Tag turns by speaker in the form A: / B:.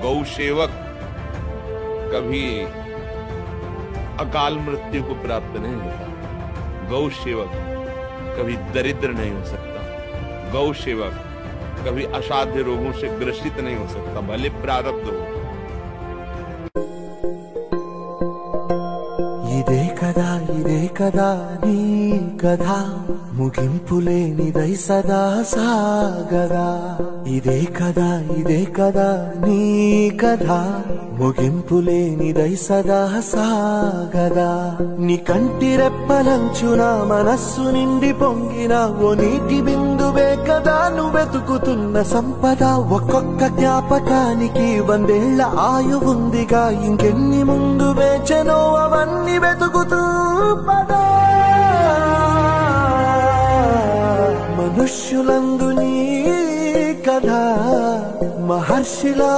A: गौ सेवक कभी अकाल मृत्यु को प्राप्त नहीं होता। गौ सेवक कभी दरिद्र नहीं हो सकता। गौ सेवक कभी असाध्य रोगों से ग्रसित नहीं हो सकता, भले प्रारब्ध हो।
B: इदे कदा नी कथा मुगिंपुलेनिदै सदा सागदा। इदे कदा नी कथा मुगिंपुलेनिदै सदा सागदा। नी कंटि रेप्पలంచున మనస్సు నిండి పొంగిన ఓ నీటి బిందువే కదా నువ్వెతుకుతున్న సంపద। ఒక్కొక్క జ్ఞాపకానికి 100 ఏళ్ల ఆయువుందిగా, ఇంకెన్ని ముందు వేచెనో అవన్నీ వెతుకుతూ పదా। మనుష్యులందు నీ కథ మహర్షిలా